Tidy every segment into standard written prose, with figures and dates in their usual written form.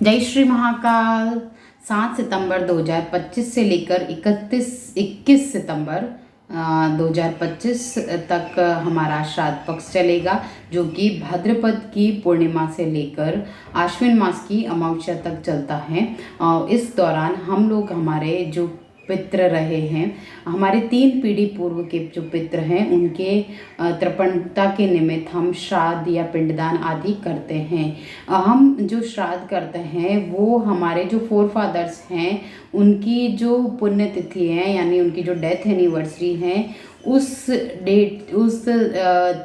जय श्री महाकाल। 7 सितंबर 2025 से लेकर 21 सितंबर 2025 तक हमारा श्राद्ध पक्ष चलेगा, जो कि भाद्रपद की पूर्णिमा से लेकर आश्विन मास की अमावस्या तक चलता है। और इस दौरान हम लोग हमारे जो पितृ रहे हैं, हमारे 3 पीढ़ी पूर्व के जो पितृ हैं, उनके तर्पणता के निमित्त हम श्राद्ध या पिंडदान आदि करते हैं। हम जो श्राद्ध करते हैं वो हमारे जो फोर फादर्स हैं उनकी जो पुण्यतिथि है, यानी उनकी जो डेथ एनिवर्सरी है, उस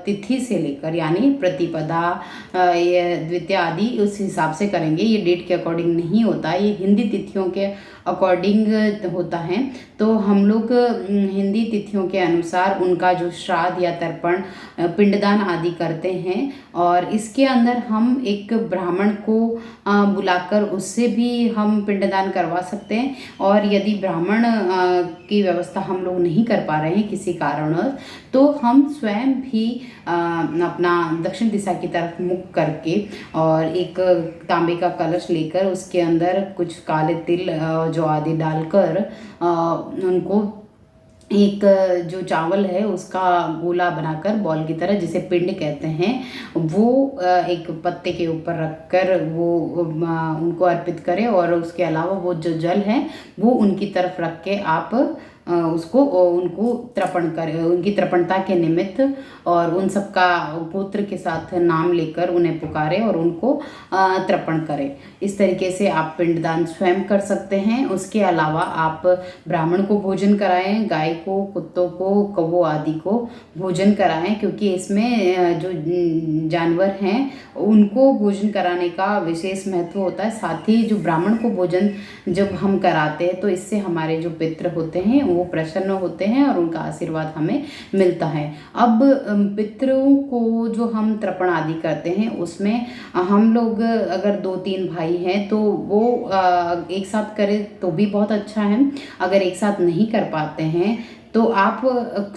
तिथि से लेकर, यानी प्रतिपदा या द्वितीया आदि उस हिसाब से करेंगे। ये डेट के अकॉर्डिंग नहीं होता, ये हिंदी तिथियों के अकॉर्डिंग होता है। तो हम लोग हिंदी तिथियों के अनुसार उनका जो श्राद्ध या तर्पण पिंडदान आदि करते हैं। और इसके अंदर हम एक ब्राह्मण को बुलाकर उससे भी हम पिंडदान करवा सकते हैं। और यदि ब्राह्मण की व्यवस्था हम लोग नहीं कर पा रहे हैं किसी कारणवश, तो हम स्वयं भी अपना दक्षिण दिशा की तरफ मुख करके और एक तांबे का कलश लेकर उसके अंदर कुछ काले तिल जो आदि डालकर उनको एक जो चावल है उसका गोला बनाकर बॉल की तरह, जिसे पिंड कहते हैं, वो एक पत्ते के ऊपर रखकर वो उनको अर्पित करें। और उसके अलावा वो जो जल है वो उनकी तरफ रख के आप उसको उनको तर्पण करें, उनकी तर्पणता के निमित्त, और उन सबका पुत्र के साथ नाम लेकर उन्हें पुकारें और उनको तर्पण करें। इस तरीके से आप पिंडदान स्वयं कर सकते हैं। उसके अलावा आप ब्राह्मण को भोजन कराएं, गाय को, कुत्तों को, कौवों आदि को भोजन कराएं, क्योंकि इसमें जो जानवर हैं उनको भोजन कराने का विशेष महत्व होता है। साथ ही जो ब्राह्मण को भोजन जब हम कराते हैं तो इससे हमारे जो पितृ होते हैं वो प्रसन्न होते हैं और उनका आशीर्वाद हमें मिलता है। अब पितरों को जो हम तर्पण आदि करते हैं उसमें हम लोग अगर 2-3 भाई हैं तो वो एक साथ करें तो भी बहुत अच्छा है। अगर एक साथ नहीं कर पाते हैं तो आप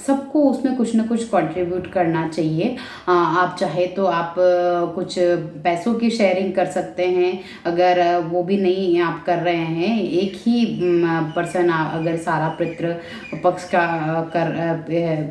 सबको उसमें कुछ ना कुछ कंट्रीब्यूट करना चाहिए। आप चाहे तो आप कुछ पैसों की शेयरिंग कर सकते हैं। अगर वो भी नहीं आप कर रहे हैं, एक ही पर्सन अगर सारा पितृ पक्ष का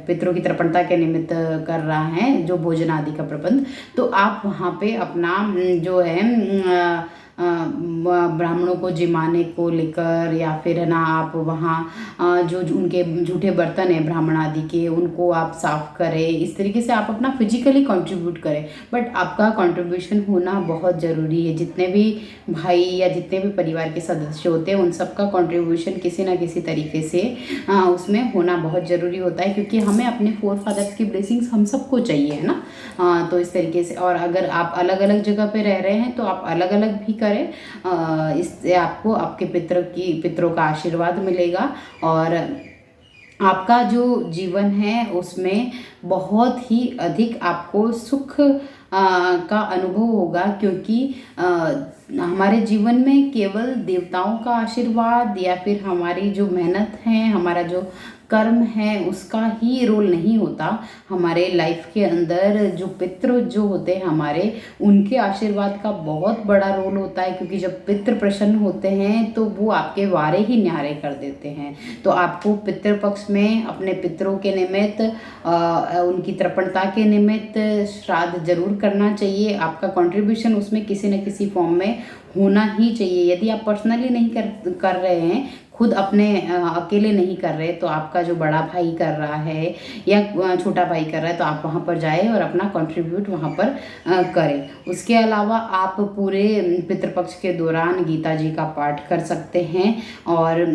पितरों की तर्पणता के निमित्त कर रहा है जो भोजन आदि का प्रबंध, तो आप वहाँ पे अपना जो है ब्राह्मणों को जिमाने को लेकर, या फिर है ना आप वहाँ जो उनके जूठे बर्तन हैं ब्राह्मण आदि के, उनको आप साफ करें। इस तरीके से आप अपना फिजिकली कंट्रीब्यूट करें, बट आपका कंट्रीब्यूशन होना बहुत ज़रूरी है। जितने भी भाई या जितने भी परिवार के सदस्य होते हैं उन सबका कंट्रीब्यूशन किसी ना किसी तरीके से उसमें होना बहुत ज़रूरी होता है, क्योंकि हमें अपने फोर फादर्स की ब्लेसिंग्स हम सबको चाहिए, है ना। तो इस तरीके से, और अगर आप अलग अलग जगह पे रह रहे हैं तो आप अलग अलग भी करें। इससे आपको आपके पितरों का आशीर्वाद मिलेगा और आपका जो जीवन है उसमें बहुत ही अधिक आपको सुख का अनुभव होगा, क्योंकि हमारे जीवन में केवल देवताओं का आशीर्वाद या फिर हमारी जो मेहनत है, हमारा जो कर्म है, उसका ही रोल नहीं होता। हमारे लाइफ के अंदर जो पितृ जो होते हैं हमारे, उनके आशीर्वाद का बहुत बड़ा रोल होता है, क्योंकि जब पितृ प्रसन्न होते हैं तो वो आपके वारे ही न्यारे कर देते हैं। तो आपको पितृ पक्ष में अपने पितरों के निमित्त उनकी तर्पणता के निमित्त श्राद्ध जरूर करना चाहिए। आपका कंट्रीब्यूशन उसमें किसी न किसी फॉर्म में होना ही चाहिए। यदि आप पर्सनली नहीं कर रहे हैं, खुद अपने अकेले नहीं कर रहे, तो आपका जो बड़ा भाई कर रहा है या छोटा भाई कर रहा है, तो आप वहाँ पर जाएं और अपना कंट्रीब्यूट वहाँ पर करें। उसके अलावा आप पूरे पितृपक्ष के दौरान गीता जी का पाठ कर सकते हैं, और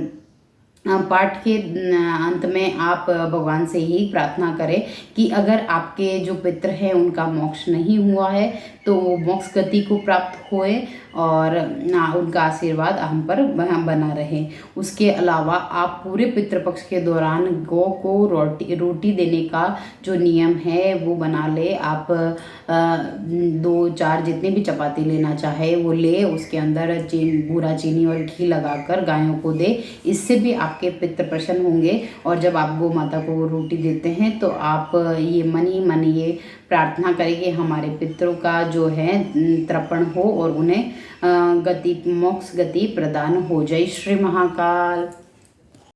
पाठ के अंत में आप भगवान से ही प्रार्थना करें कि अगर आपके जो पितृ हैं उनका मोक्ष नहीं हुआ है तो वो मोक्ष गति को प्राप्त होए और उनका आशीर्वाद हम पर बना रहे। उसके अलावा आप पूरे पितृपक्ष के दौरान गौ को रोटी देने का जो नियम है वो बना ले। आप 2-4 जितने भी चपाती लेना चाहे वो ले, उसके अंदर बूरा चीनी और घी लगाकर गायों को दे। इससे भी आपके पितृ प्रसन्न होंगे। और जब आप गौ माता को रोटी देते हैं तो आप ये मन ही मन ये प्रार्थना करें कि हमारे पितरों का जो है तर्पण हो और उन्हें गति मोक्ष गति प्रदान हो। जय श्री महाकाल।